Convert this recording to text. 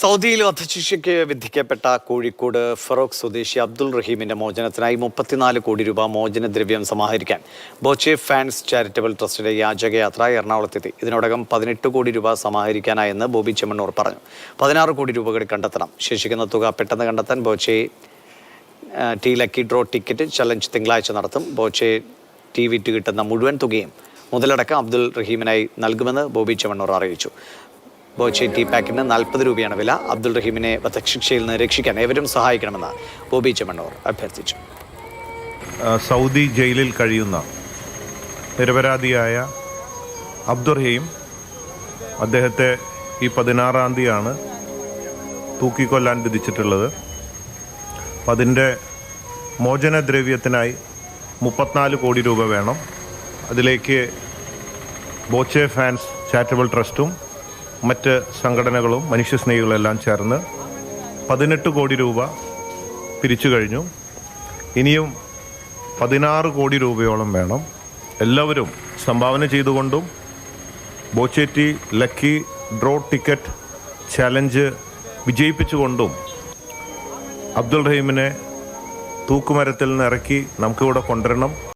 സൗദിയിൽ വധശിക്ഷയ്ക്ക് വിധിക്കപ്പെട്ട കോഴിക്കോട് ഫറോക്ക് സ്വദേശി അബ്ദുൾ റഹീമിന്റെ മോചനത്തിനായി 34 കോടി രൂപ മോചനദ്രവ്യം സമാഹരിക്കാൻ ബോച്ചെ ഫാൻസ് ചാരിറ്റബിൾ ട്രസ്റ്റിന്റെ യാചകയാത്ര എറണാകുളത്തെത്തി. ഇതിനോടകം 18 കോടി രൂപ സമാഹരിക്കാനായെന്ന് ബോബി ചെമ്മണ്ണൂർ പറഞ്ഞു. 16 കോടി രൂപ കൂടി കണ്ടെത്തണം. ശേഷിക്കുന്ന തുക പെട്ടെന്ന് കണ്ടെത്താൻ Boche tea lucky draw ticket challenge തിങ്കളാഴ്ച നടത്തും. ബോച്ചെ ടി വിറ്റ് കിട്ടുന്ന മുഴുവൻ തുകയും മുതലടക്കം അബ്ദുൾ റഹീമിനായി നൽകുമെന്ന് ബോബി ചെമ്മണ്ണൂർ അറിയിച്ചു. ബോച്ചെ ടി പാക്കിന് 40 രൂപയാണ് വില. അബ്ദുൾ റഹീമിനെ വധശിക്ഷയിൽ നിന്ന് രക്ഷിക്കാൻ ഏവരും സഹായിക്കണമെന്ന് ബോബി ചെമ്മണ്ണൂർ അഭ്യർത്ഥിച്ചു. സൗദി ജയിലിൽ കഴിയുന്ന നിരപരാധിയായ അബ്ദുൾ റഹീം, അദ്ദേഹത്തെ ഈ 16-ാം തീയതിയാണ് തൂക്കിക്കൊല്ലാൻ വിധിച്ചിട്ടുള്ളത്. അപ്പം അതിൻ്റെ മോചനദ്രവ്യത്തിനായി 34 കോടി രൂപ വേണം. അതിലേക്ക് ബോച്ചെ ഫാൻസ് ചാരിറ്റബിൾ ട്രസ്റ്റും മറ്റ് സംഘടനകളും മനുഷ്യസ്നേഹികളെല്ലാം ചേർന്ന് 18 കോടി രൂപ പിരിച്ചു കഴിഞ്ഞു. ഇനിയും 16 കോടി രൂപയോളം വേണം. എല്ലാവരും സംഭാവന ചെയ്തുകൊണ്ടും Boche tea lucky draw ticket challenge വിജയിപ്പിച്ചുകൊണ്ടും അബ്ദുൾ റഹീമിനെ തൂക്കുമരത്തിൽ നിന്ന് ഇറക്കി നമുക്കിവിടെ കൊണ്ടുവരണം.